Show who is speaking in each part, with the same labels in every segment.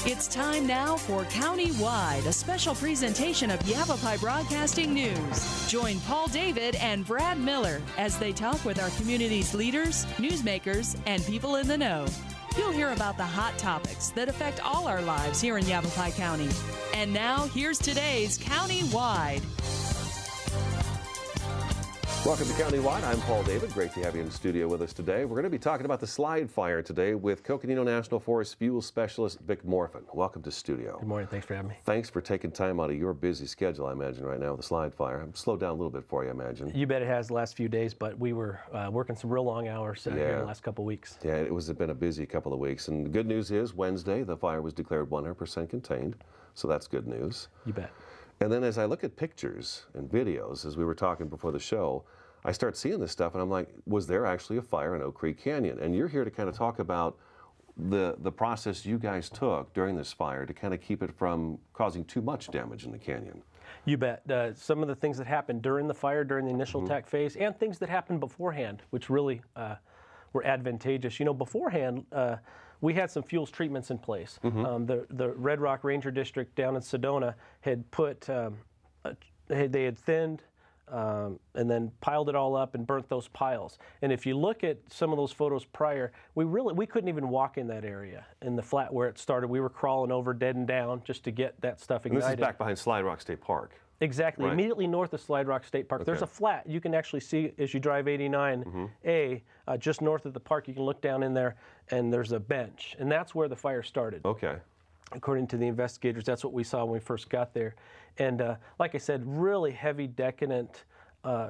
Speaker 1: It's time now for CountyWide, a special presentation of Yavapai Broadcasting News. Join Paul David and Brad Miller as they talk with our community's leaders, newsmakers, and people in the know. You'll hear about the hot topics that affect all our lives here in Yavapai County. And now, here's today's CountyWide.
Speaker 2: Welcome to CountyWide. I'm Paul David. Great to have you in the studio with us today. We're going to be talking about the slide fire today with Coconino National Forest Fuel Specialist Vic Morphin. Welcome to studio.
Speaker 3: Good morning. Thanks for having me.
Speaker 2: Thanks for taking time out of your busy schedule, I imagine, right now with the slide fire. I'm slowed down a little bit for you, I imagine.
Speaker 3: You bet it has the last few days, but we were working some real long hours here in the last couple of weeks.
Speaker 2: Yeah, it's been a busy couple of weeks. And the good news is Wednesday, the fire was declared 100% contained. So that's good news.
Speaker 3: You bet.
Speaker 2: And then as I look at pictures and videos, as we were talking before the show, I start seeing this stuff and I'm like, was there actually a fire in Oak Creek Canyon? And you're here to kind of talk about the process you guys took during this fire to kind of keep it from causing too much damage in the canyon.
Speaker 3: You bet. Some of the things that happened during the fire, during the initial attack phase, and things that happened beforehand, which really were advantageous. You know, beforehand, we had some fuels treatments in place. The Red Rock Ranger District down in Sedona had put, they had thinned, and then piled it all up and burnt those piles. And if you look at some of those photos prior, we couldn't even walk in that area in the flat where it started. We were crawling over dead and down just to get that stuff ignited.
Speaker 2: And this is back behind Slide Rock State Park.
Speaker 3: Exactly, right. Immediately north of Slide Rock State Park. Okay. There's a flat you can actually see as you drive 89A, just north of the park. You can look down in there and there's a bench, and that's where the fire started.
Speaker 2: Okay.
Speaker 3: According to the investigators, that's what we saw when we first got there. And like I said, really heavy, decadent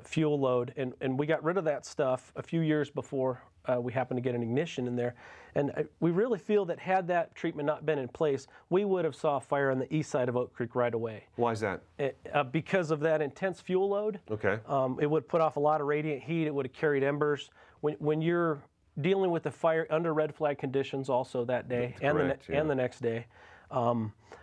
Speaker 3: fuel load. And we got rid of that stuff a few years before we happened to get an ignition in there. And we really feel that had that treatment not been in place, we would have saw a fire on the east side of Oak Creek right away.
Speaker 2: Why is that?
Speaker 3: Because of that intense fuel load. Okay. It would put off a lot of radiant heat. It would have carried embers. When you're dealing with the fire under red flag conditions also that day and the next day,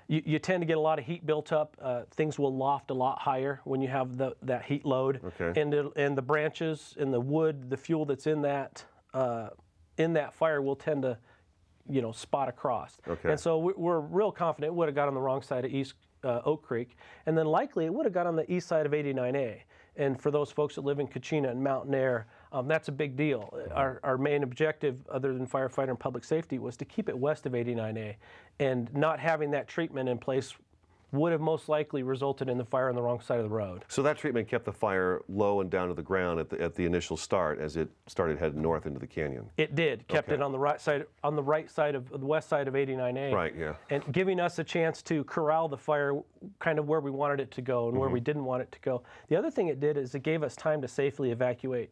Speaker 3: you tend to get a lot of heat built up. Things will loft a lot higher when you have that heat load. Okay. And the branches and the wood, the fuel that's in that fire will tend to, spot across. Okay. And so we're real confident it would have got on the wrong side of East Oak Creek, and then likely it would have got on the east side of 89A. And for those folks that live in Coconino and Mountain Air, that's a big deal. Our main objective, other than firefighter and public safety, was to keep it west of 89A. And not having that treatment in place would have most likely resulted in the fire on the wrong side of the road.
Speaker 2: So that treatment kept the fire low and down to the ground at the initial start as it started heading north into the canyon.
Speaker 3: It did. Kept it on the right side of the west side of 89A.
Speaker 2: Right, yeah.
Speaker 3: And giving us a chance to corral the fire kind of where we wanted it to go and where we didn't want it to go. The other thing it did is it gave us time to safely evacuate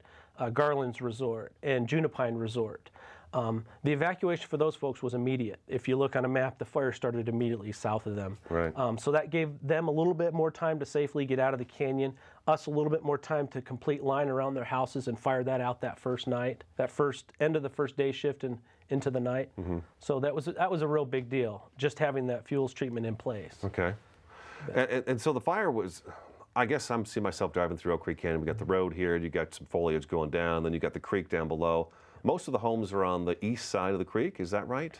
Speaker 3: Garland's Resort and Junipine Resort. The evacuation for those folks was immediate. If you look on a map, the fire started immediately south of them. Right. So that gave them a little bit more time to safely get out of the canyon, us a little bit more time to complete line around their houses and fire that out that first night, that first end of the first day shift and into the night. So that was a real big deal, just having that fuels treatment in place.
Speaker 2: Okay. And so the fire was, I guess I'm seeing myself driving through Oak Creek Canyon. We got the road here, you got some foliage going down, then you got the creek down below. Most of the homes are on the east side of the creek, is that right?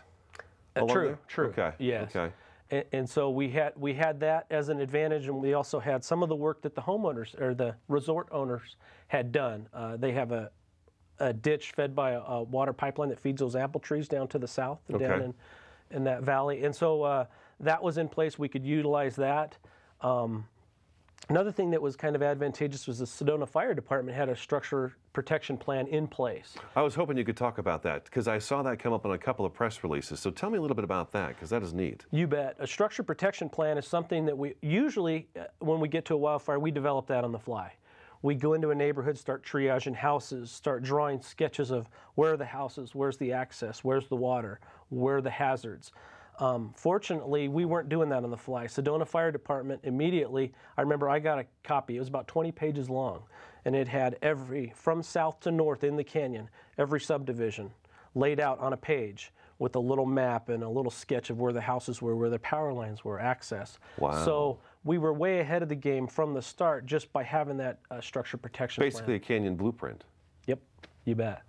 Speaker 3: True.
Speaker 2: Okay.
Speaker 3: Yes.
Speaker 2: Okay.
Speaker 3: And so we had that as an advantage, and we also had some of the work that the homeowners or the resort owners had done. They have a ditch fed by a water pipeline that feeds those apple trees down to the south and down in that valley. And so that was in place. We could utilize that. Another thing that was kind of advantageous was the Sedona Fire Department had a structure protection plan in place.
Speaker 2: I was hoping you could talk about that because I saw that come up on a couple of press releases. So tell me a little bit about that because that is neat.
Speaker 3: You bet. A structure protection plan is something that we usually, when we get to a wildfire, we develop that on the fly. We go into a neighborhood, start triaging houses, start drawing sketches of where are the houses, where's the access, where's the water, where are the hazards. Fortunately, we weren't doing that on the fly. Sedona Fire Department immediately, I remember I got a copy, it was about 20 pages long, and it had from south to north in the canyon, every subdivision laid out on a page with a little map and a little sketch of where the houses were, where the power lines were, access. Wow. So we were way ahead of the game from the start just by having that structure protection plan.
Speaker 2: Basically a canyon blueprint.
Speaker 3: Yep, you bet.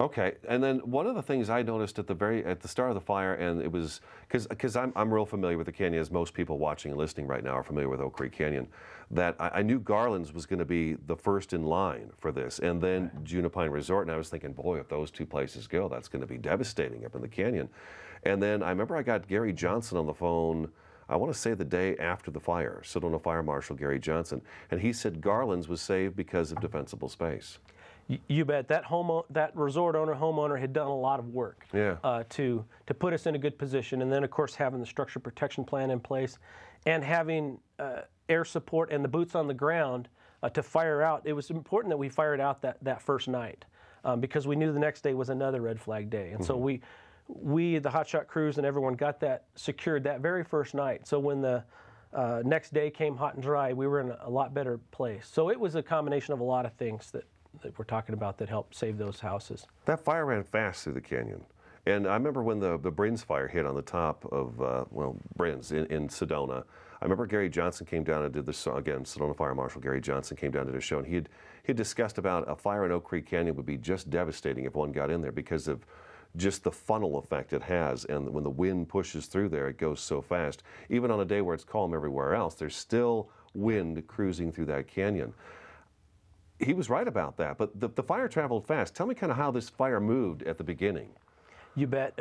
Speaker 2: Okay, and then one of the things I noticed at the start of the fire, and it was because I'm real familiar with the canyon, as most people watching and listening right now are familiar with Oak Creek Canyon, that I knew Garland's was going to be the first in line for this, and then Junipine Resort, and I was thinking, boy, if those two places go, that's going to be devastating up in the canyon. And then I remember I got Gary Johnson on the phone, I want to say the day after the fire, Sedona Fire Marshal Gary Johnson, and he said Garland's was saved because of defensible space.
Speaker 3: You bet. That resort owner, homeowner had done a lot of work to put us in a good position. And then, of course, having the structure protection plan in place and having air support and the boots on the ground to fire out. It was important that we fired out that first night because we knew the next day was another red flag day. And so we, the hotshot crews and everyone got that secured that very first night. So when the next day came hot and dry, we were in a lot better place. So it was a combination of a lot of things that we're talking about that helped save those houses.
Speaker 2: That fire ran fast through the canyon. And I remember when the Brins fire hit on the top of, Brins in Sedona, I remember Gary Johnson came down and did this, again, Sedona Fire Marshal Gary Johnson came down to the show, and he had discussed about a fire in Oak Creek Canyon would be just devastating if one got in there because of just the funnel effect it has, and when the wind pushes through there, it goes so fast. Even on a day where it's calm everywhere else, there's still wind cruising through that canyon. He was right about that, but the fire traveled fast. Tell me kind of how this fire moved at the beginning.
Speaker 3: You bet.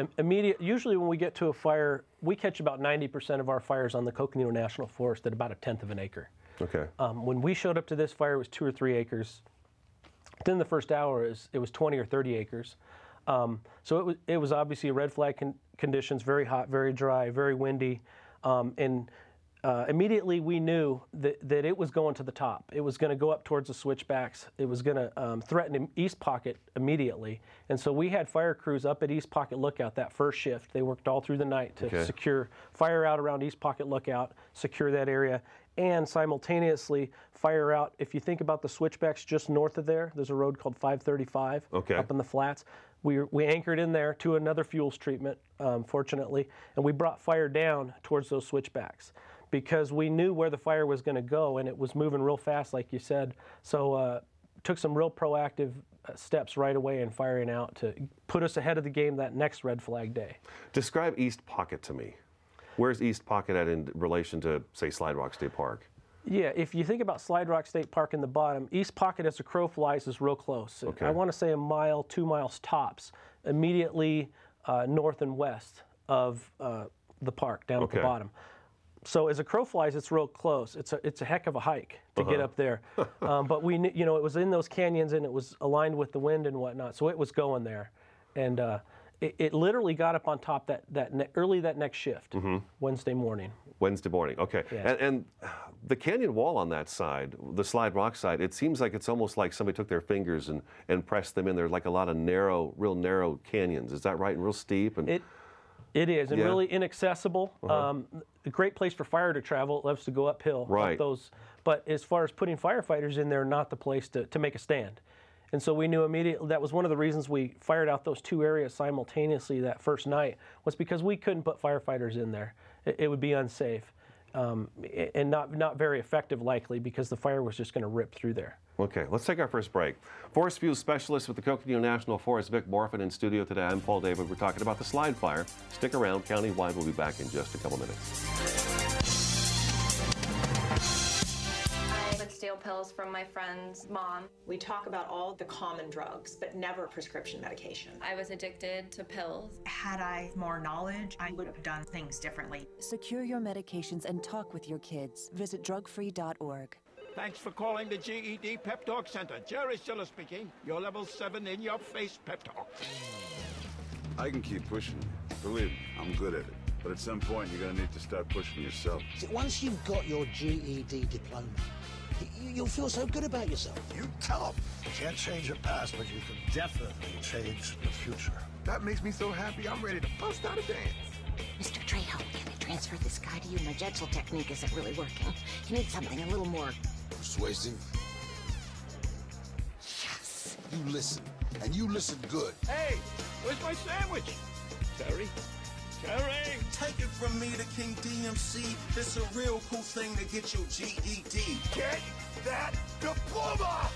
Speaker 3: Usually when we get to a fire, we catch about 90% of our fires on the Coconino National Forest at about 1/10 of an acre. Okay. When we showed up to this fire, it was 2 or 3 acres. Within the first hour, it was 20 or 30 acres. So it was obviously red flag conditions, very hot, very dry, very windy, and immediately we knew that it was going to the top. It was going to go up towards the switchbacks. It was going to threaten East Pocket immediately. And so we had fire crews up at East Pocket Lookout that first shift. They worked all through the night to secure fire out around East Pocket Lookout, secure that area, and simultaneously fire out. If you think about the switchbacks just north of there's a road called 535 up in the flats. We anchored in there to another fuels treatment, fortunately, and we brought fire down towards those switchbacks, because we knew where the fire was going to go, and it was moving real fast, like you said. So took some real proactive steps right away in firing out to put us ahead of the game that next red flag day.
Speaker 2: Describe East Pocket to me. Where's East Pocket at in relation to, say, Slide Rock State Park?
Speaker 3: Yeah, if you think about Slide Rock State Park in the bottom, East Pocket as a crow flies is real close. Okay. I want to say 1 mile, 2 miles tops, immediately north and west of the park down at the bottom. So as a crow flies, it's real close. It's a heck of a hike to get up there. But we knew, it was in those canyons and it was aligned with the wind and whatnot, so it was going there. And it literally got up on top early that next shift, Wednesday morning.
Speaker 2: Wednesday morning, okay. Yeah. And the canyon wall on that side, the Slide Rock side, it seems like it's almost like somebody took their fingers and pressed them in there, like a lot of real narrow canyons. Is that right? And real steep? And
Speaker 3: it is, and really inaccessible. A great place for fire to travel. It loves to go uphill.
Speaker 2: Right.
Speaker 3: Up those, but as far as putting firefighters in there, not the place to make a stand. And so we knew immediately, that was one of the reasons we fired out those 2 areas simultaneously that first night, was because we couldn't put firefighters in there. It would be unsafe and not very effective, likely, because the fire was just going to rip through there.
Speaker 2: Okay, let's take our first break. Forest View Specialist with the Coconino National Forest, Vic Morfin, in studio today. I'm Paul David. We're talking about the slide fire. Stick around. CountyWide will be back in just a couple minutes.
Speaker 4: I would steal pills from my friend's mom.
Speaker 5: We talk about all the common drugs, but never prescription medication.
Speaker 4: I was addicted to pills.
Speaker 6: Had I more knowledge, I would have done things differently.
Speaker 7: Secure your medications and talk with your kids. Visit drugfree.org.
Speaker 8: Thanks for calling the GED Pep Talk Center. Jerry Stiller speaking. Your level 7 in-your-face pep talk.
Speaker 9: I can keep pushing you. Believe me, I'm good at it. But at some point, you're going to need to start pushing yourself.
Speaker 10: See, once you've got your GED diploma, you'll feel so good about yourself.
Speaker 11: You tell them. You can't change your past, but you can definitely change the future.
Speaker 12: That makes me so happy, I'm ready to bust out a dance.
Speaker 13: Mr. Trejo, can I transfer this guy to you? My Jetzel technique isn't really working. You need something a little more
Speaker 14: persuasive.
Speaker 13: Yes.
Speaker 14: You listen, and you listen good.
Speaker 8: Hey, where's my sandwich? Terry? Terry!
Speaker 15: Take it from me, the King DMC. It's a real cool thing to get your GED.
Speaker 12: Get that diploma!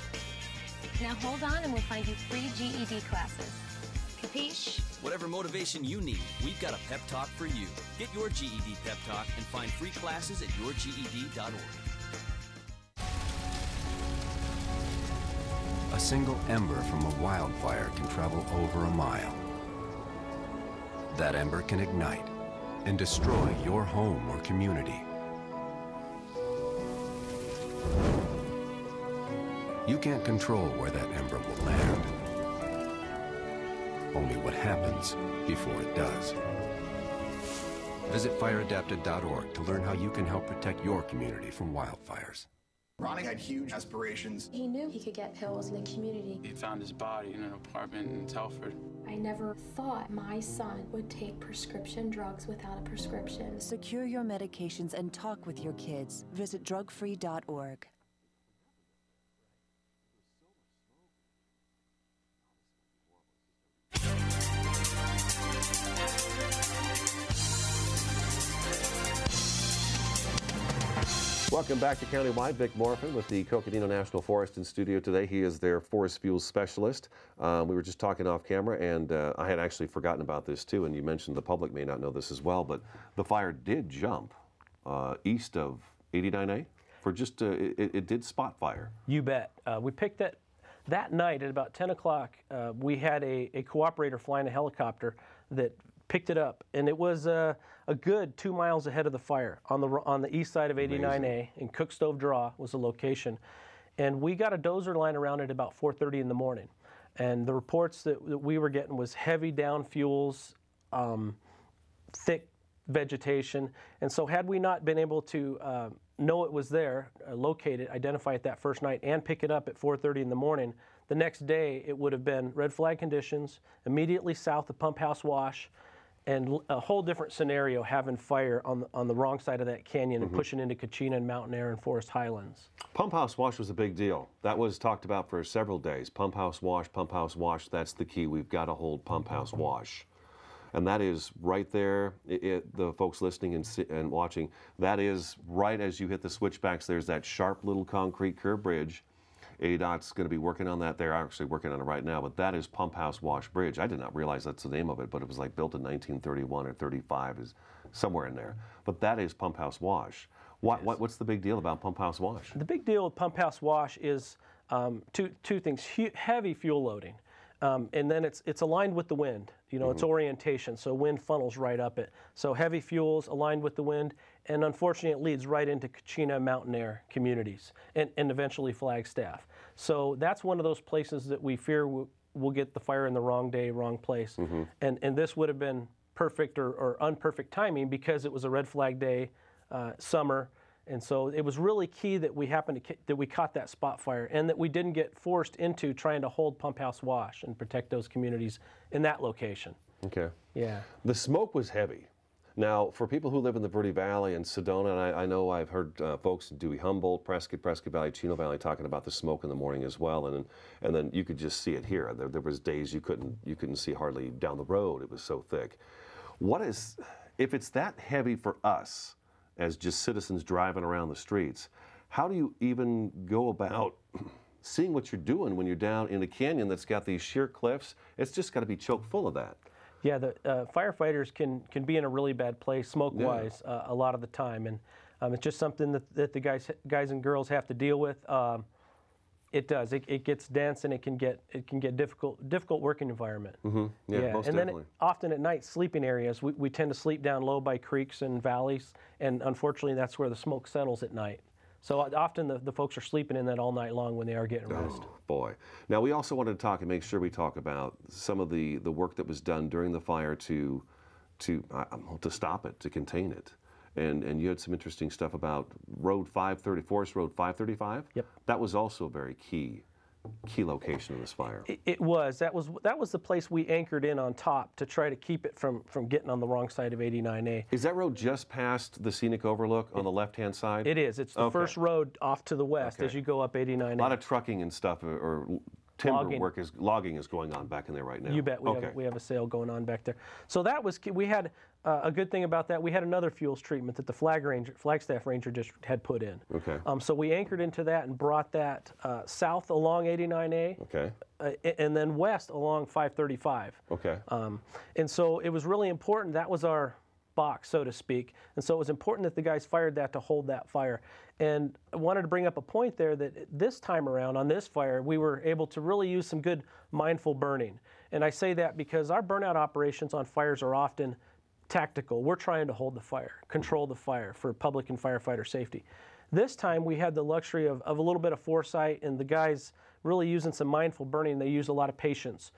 Speaker 16: Now hold on and we'll find you free GED classes.
Speaker 13: Capiche?
Speaker 16: Whatever motivation you need, we've got a pep talk for you. Get your GED pep talk and find free classes at yourged.org.
Speaker 17: A single ember from a wildfire can travel over a mile. That ember can ignite and destroy your home or community. You can't control where that ember will land. Only what happens before it does. Visit FireAdaptedorg to learn how you can help protect your community from wildfires.
Speaker 18: Ronnie had huge aspirations.
Speaker 19: He knew he could get pills in the community.
Speaker 20: He found his body in an apartment in Telford.
Speaker 19: I never thought my son would take prescription drugs without a prescription.
Speaker 7: Secure your medications and talk with your kids. Visit drugfree.org.
Speaker 2: Welcome back to CountyWide. Vic Morphin with the Coconino National Forest in studio today. He is their forest fuels specialist. We were just talking off camera, and I had actually forgotten about this too, and you mentioned the public may not know this as well, but the fire did jump east of 89A for just, it did spot fire.
Speaker 3: You bet. We picked that night at about 10 o'clock. We had a cooperator flying a helicopter that picked it up, and it was a good 2 miles ahead of the fire on the east side of 89A. In Cookstove Draw was the location, and we got a dozer line around it about 4:30 in the morning, and the reports that we were getting was heavy down fuels, thick vegetation, and so had we not been able to know it was there, locate it, identify it that first night, and pick it up at 4:30 in the morning, the next day it would have been red flag conditions immediately south of Pump House Wash, and a whole different scenario, having fire on the wrong side of that canyon and pushing into Coconino and Mountain Air and Forest Highlands.
Speaker 2: Pump House Wash was a big deal. That was talked about for several days. Pump House Wash, that's the key. We've got to hold Pump House Wash. And that is right there, the folks listening and watching, that is right as you hit the switchbacks. There's that sharp little concrete curb bridge. ADOT's going to be working on that. They're actually working on it right now, but that is Pump House Wash Bridge. I did not realize that's the name of it, but it was like built in 1931 or 35, is somewhere in there. But that is Pump House Wash. What's the big deal about Pump House Wash?
Speaker 3: The big deal with Pump House Wash is two things: heavy fuel loading, and then it's aligned with the wind. You know, it's orientation, so wind funnels right up it. So heavy fuels aligned with the wind, and unfortunately it leads right into Coconino Mountain Air communities and eventually Flagstaff. So that's one of those places that we fear we'll get the fire in the wrong day, wrong place. And this would have been perfect or unperfect timing because it was a red flag day, summer. And so it was really key that we caught that spot fire and that we didn't get forced into trying to hold Pump House Wash and protect those communities in that location.
Speaker 2: Okay.
Speaker 3: Yeah.
Speaker 2: The smoke was heavy. Now, for people who live in the Verde Valley and Sedona, and I know I've heard folks in Dewey Humboldt, Prescott Valley, Chino Valley talking about the smoke in the morning as well, and then you could just see it here. There was days you couldn't see hardly down the road. It was so thick. If it's that heavy for us as just citizens driving around the streets, how do you even go about seeing what you're doing when you're down in a canyon that's got these sheer cliffs? It's just got to be chock full of that.
Speaker 3: Yeah, the firefighters can be in a really bad place smoke-wise a lot of the time, and it's just something that the guys and girls have to deal with. It does. It gets dense, and it can get difficult working environment.
Speaker 2: Yeah, most
Speaker 3: and
Speaker 2: definitely.
Speaker 3: then often at night, sleeping areas. We tend to sleep down low by creeks and valleys, and unfortunately, that's where the smoke settles at night. So often the folks are sleeping in that all night long when they are getting rest.
Speaker 2: Oh, boy. Now, we also wanted to talk and make sure we talk about some of the work that was done during the fire to stop it, to contain it. And you had some interesting stuff about Forest Road 535.
Speaker 3: Yep.
Speaker 2: That was also a very key location of this fire.
Speaker 3: It was. That was the place we anchored in on top to try to keep it from getting on the wrong side of 89A.
Speaker 2: Is that road just past the scenic overlook on the left-hand side?
Speaker 3: It is. It's the first road off to the west as you go up 89A.
Speaker 2: A lot of trucking and stuff are logging is going on back in there right now.
Speaker 3: You bet. We have a sale going on back there. So that was, we had a good thing about that. We had another fuels treatment that the Flagstaff Ranger District had put in.
Speaker 2: Okay.
Speaker 3: So we anchored into that and brought that south along 89A.
Speaker 2: Okay.
Speaker 3: And then west along 535.
Speaker 2: Okay.
Speaker 3: And so it was really important. That was our box, so to speak. And so it was important that the guys fired that to hold that fire. And I wanted to bring up a point there that this time around on this fire, we were able to really use some good mindful burning. And I say that because our burnout operations on fires are often tactical. We're trying to hold the fire, control the fire for public and firefighter safety. This time we had the luxury of a little bit of foresight, and the guys really using some mindful burning. They used a lot of patience,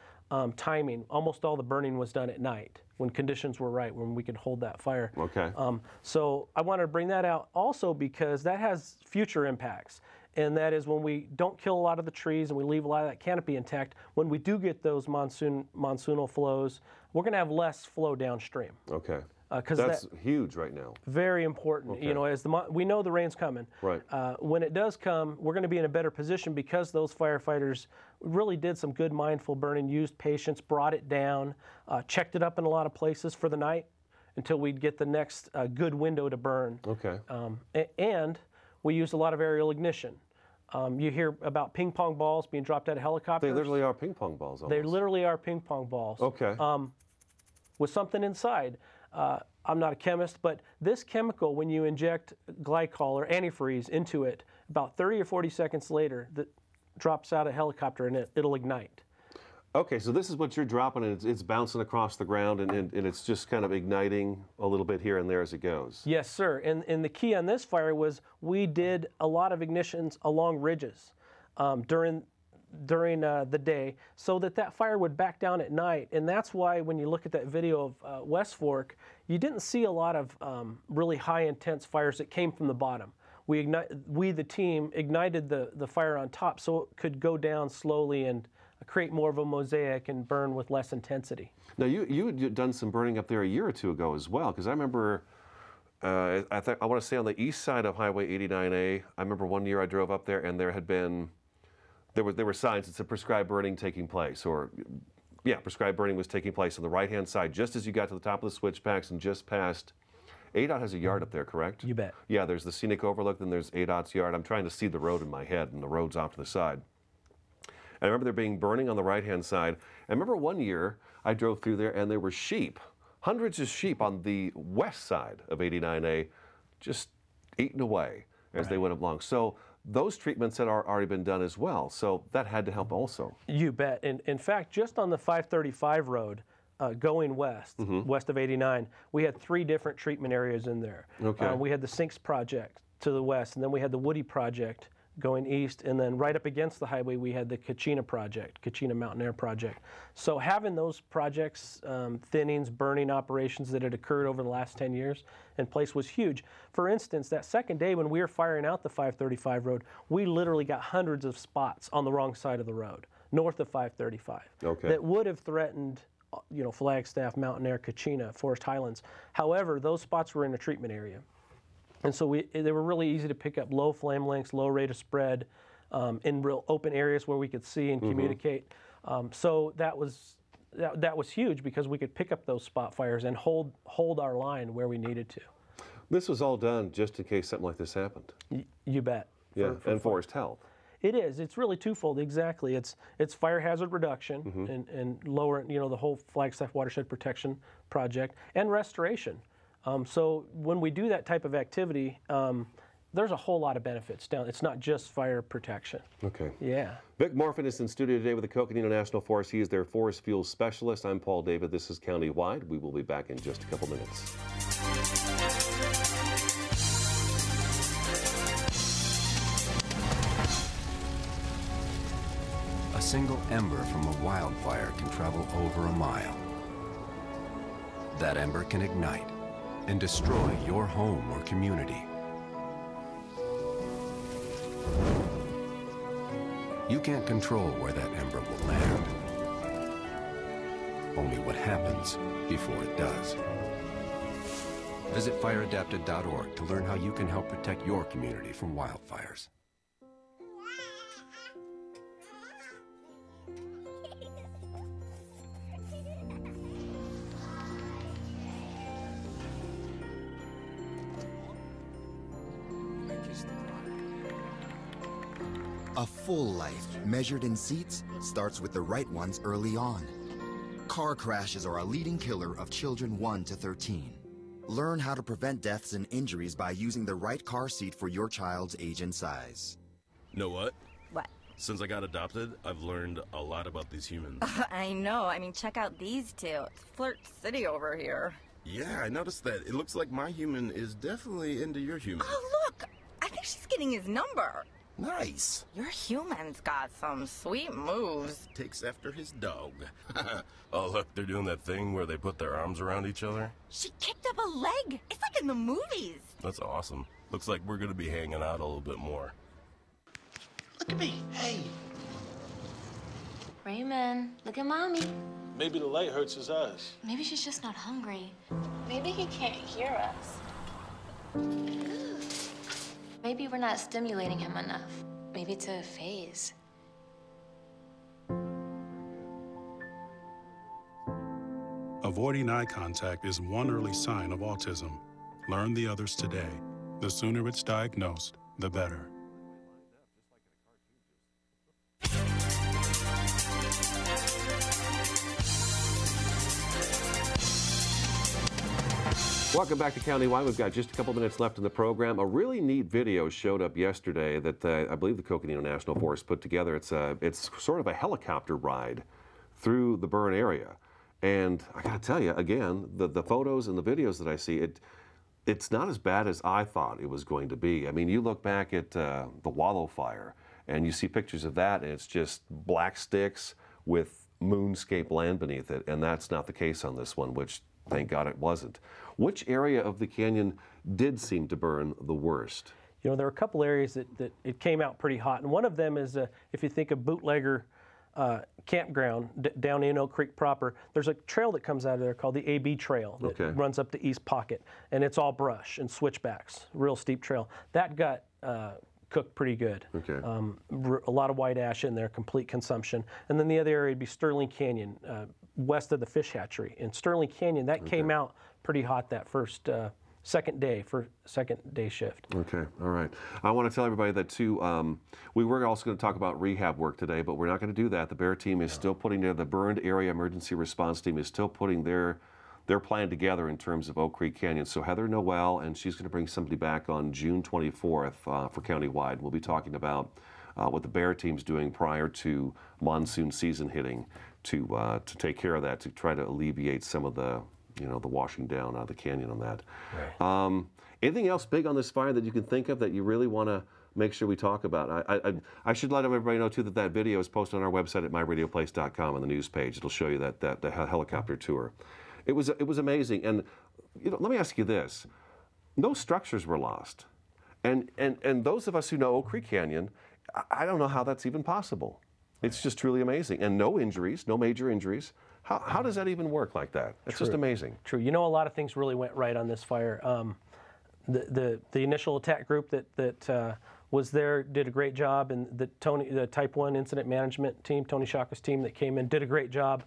Speaker 3: timing. Almost all the burning was done at night when conditions were right, when we could hold that fire.
Speaker 2: Okay.
Speaker 3: So I wanted to bring that out also because that has future impacts. And that is when we don't kill a lot of the trees and we leave a lot of that canopy intact, when we do get those monsoonal flows, we're going to have less flow downstream.
Speaker 2: Okay. That's huge right now.
Speaker 3: Very important.
Speaker 2: Okay.
Speaker 3: You know, as we know the rain's coming.
Speaker 2: Right.
Speaker 3: When it does come, we're going to be in a better position because those firefighters really did some good mindful burning, used patience, brought it down, checked it up in a lot of places for the night until we'd get the next good window to burn.
Speaker 2: Okay.
Speaker 3: And we used a lot of aerial ignition. You hear about ping pong balls being dropped out of helicopters.
Speaker 2: They literally are ping pong balls. Almost.
Speaker 3: They literally are ping pong balls.
Speaker 2: Okay.
Speaker 3: With something inside. I'm not a chemist, but this chemical, when you inject glycol or antifreeze into it, about 30 or 40 seconds later, that drops out of a helicopter and it'll ignite.
Speaker 2: Okay, so this is what you're dropping, and it's bouncing across the ground, and it's just kind of igniting a little bit here and there as it goes.
Speaker 3: Yes, sir. And the key on this fire was we did a lot of ignitions along ridges during the day, so that fire would back down at night. And that's why when you look at that video of West Fork, you didn't see a lot of really high intense fires that came from the bottom. We, the team, ignited the fire on top so it could go down slowly and create more of a mosaic and burn with less intensity.
Speaker 2: Now, you had done some burning up there a year or two ago as well, because I remember, I want to say on the east side of Highway 89A, I remember one year I drove up there and there were signs that said prescribed burning taking place, or prescribed burning was taking place on the right-hand side just as you got to the top of the switchbacks and just past. ADOT has a yard up there, correct?
Speaker 3: You bet.
Speaker 2: Yeah, there's the scenic overlook, then there's ADOT's yard. I'm trying to see the road in my head, and the road's off to the side. I remember there being burning on the right-hand side. I remember one year I drove through there and there were sheep, hundreds of sheep on the west side of 89A, just eaten away as they went along. So those treatments had already been done as well. So that had to help also. You bet. And in fact, just on the 535 road going west, west of 89, we had 3 different treatment areas in there. Okay.
Speaker 3: We had the Sinks Project to the west, and then we had the Woody Project going east, and then right up against the highway we had the Coconino Project, Coconino Mountain Air Project. So having those projects, thinnings, burning operations that had occurred over the last 10 years in place was huge. For instance, that second day when we were firing out the 535 road, we literally got hundreds of spots on the wrong side of the road, north of 535, that would have threatened Flagstaff, Mountain Air, Coconino, Forest Highlands. However, those spots were in a treatment area. And so they were really easy to pick up, low flame lengths, low rate of spread, in real open areas where we could see and communicate. So that was huge because we could pick up those spot fires and hold our line where we needed to. This was all done just in case something like this happened. You bet.
Speaker 2: Yeah, and Forest Health.
Speaker 3: It is. It's really twofold. Exactly. It's fire hazard reduction and lower, the whole Flagstaff Watershed Protection Project, and restoration. So when we do that type of activity, there's a whole lot of benefits down. It's not just fire protection.
Speaker 2: Okay.
Speaker 3: Yeah.
Speaker 2: Vic Morfin is in studio today with the Coconino National Forest. He is their forest fuels specialist. I'm Paul David. This is CountyWide. We will be back in just a couple minutes.
Speaker 17: A single ember from a wildfire can travel over a mile. That ember can ignite and destroy your home or community. You can't control where that ember will land. Only what happens before it does. Visit FireAdaptedorg to learn how you can help protect your community from wildfires.
Speaker 21: A full life, measured in seats, starts with the right ones early on. Car crashes are a leading killer of children 1 to 13. Learn how to prevent deaths and injuries by using the right car seat for your child's age and size.
Speaker 22: Know what?
Speaker 23: What?
Speaker 22: Since I got adopted, I've learned a lot about these humans.
Speaker 23: I know. I mean, check out these two. It's Flirt City over here.
Speaker 22: Yeah, I noticed that. It looks like my human is definitely into your human.
Speaker 23: Oh, look! I think she's getting his number.
Speaker 22: Nice.
Speaker 23: Your human's got some sweet moves.
Speaker 22: Takes after his dog. Oh, look, they're doing that thing where they put their arms around each other.
Speaker 23: She kicked up a leg. It's like in the movies.
Speaker 22: That's awesome. Looks like we're going to be hanging out a little bit more.
Speaker 11: Look at me. Hey.
Speaker 24: Raymond, look at Mommy.
Speaker 11: Maybe the light hurts his eyes.
Speaker 24: Maybe she's just not hungry. Maybe he can't hear us. Maybe we're not stimulating him enough. Maybe it's a phase.
Speaker 25: Avoiding eye contact is one early sign of autism. Learn the others today. The sooner it's diagnosed, the better.
Speaker 2: Welcome back to CountyWide. We've got just a couple minutes left in the program. A really neat video showed up yesterday that I believe the Coconino National Forest put together. It's sort of a helicopter ride through the burn area. And I got to tell you, again, the photos and the videos that I see, it's not as bad as I thought it was going to be. I mean, you look back at the Wallow Fire, and you see pictures of that, and it's just black sticks with moonscape land beneath it. And that's not the case on this one, which thank God it wasn't. Which area of the canyon did seem to burn the worst?
Speaker 3: You know, there are a couple areas that it came out pretty hot, and one of them is, if you think of Bootlegger campground down in Oak Creek proper, there's a trail that comes out of there called the AB Trail that runs up to East Pocket, and it's all brush and switchbacks, real steep trail. That got cooked pretty good.
Speaker 2: Okay.
Speaker 3: A lot of white ash in there, complete consumption. And then the other area would be Sterling Canyon, west of the fish hatchery. In Sterling Canyon, that came out pretty hot that first second day shift.
Speaker 2: Okay, all right. I want to tell everybody that too, we were also going to talk about rehab work today, but we're not going to do that. The Bear team is still putting together, the Burned Area Emergency Response Team is still putting their plan together in terms of Oak Creek Canyon. So Heather Noel, and she's going to bring somebody back on June 24th for Countywide. We'll be talking about what the Bear team's doing prior to monsoon season hitting to take care of that, to try to alleviate some of the the washing down out of the canyon on that. Right. Anything else big on this fire that you can think of that you really want to make sure we talk about? I should let everybody know too that video is posted on our website at myradioplace.com on the news page. It'll show you that helicopter tour. It was amazing. And let me ask you this: no structures were lost, and those of us who know Oak Creek Canyon, I don't know how that's even possible. It's just truly amazing, and no injuries, no major injuries. How does that even work like that? It's just amazing.
Speaker 3: True. You know, a lot of things really went right on this fire. The initial attack group that was there did a great job, and the Type 1 incident management team, Tony Shaka's team that came in, did a great job.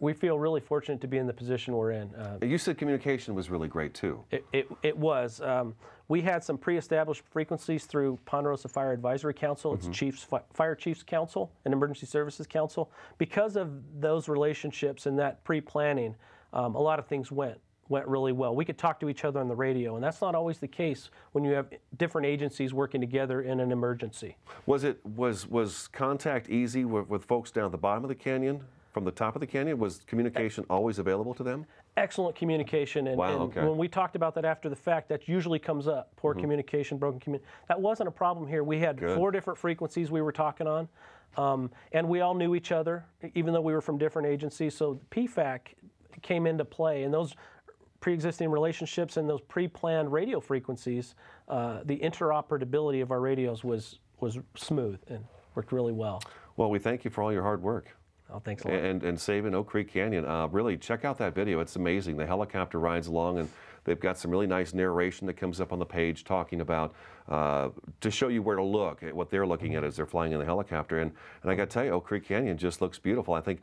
Speaker 3: We feel really fortunate to be in the position we're in.
Speaker 2: You said communication was really great too.
Speaker 3: It was. We had some pre-established frequencies through Ponderosa Fire Advisory Council. It's Fire Chiefs Council and Emergency Services Council. Because of those relationships and that pre-planning, a lot of things went really well. We could talk to each other on the radio, and that's not always the case when you have different agencies working together in an emergency.
Speaker 2: Was contact easy with folks down at the bottom of the canyon? From the top of the canyon, was communication always available to them?
Speaker 3: Excellent communication, and, when we talked about that after the fact, that usually comes up, poor communication, broken communication. That wasn't a problem here. We had 4 different frequencies we were talking on, and we all knew each other, even though we were from different agencies, so PFAC came into play, and those pre-existing relationships and those pre-planned radio frequencies, the interoperability of our radios was smooth and worked really well.
Speaker 2: Well, we thank you for all your hard work.
Speaker 3: Oh, thanks a lot.
Speaker 2: And saving Oak Creek Canyon. Really, check out that video. It's amazing. The helicopter rides along, and they've got some really nice narration that comes up on the page talking about, to show you where to look, at what they're looking at as they're flying in the helicopter. And I got to tell you, Oak Creek Canyon just looks beautiful. I think,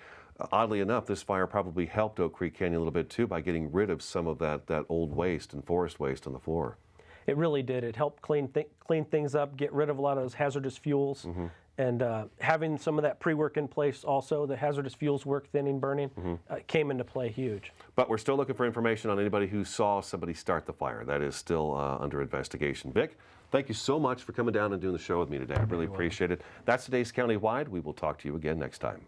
Speaker 2: oddly enough, this fire probably helped Oak Creek Canyon a little bit too by getting rid of some of that old waste and forest waste on the floor.
Speaker 3: It really did. It helped clean things up, get rid of a lot of those hazardous fuels. And having some of that pre-work in place also, the hazardous fuels work, thinning, burning, came into play huge.
Speaker 2: But we're still looking for information on anybody who saw somebody start the fire. That is still under investigation. Vic, thank you so much for coming down and doing the show with me today. I really appreciate it. That's today's Countywide. We will talk to you again next time.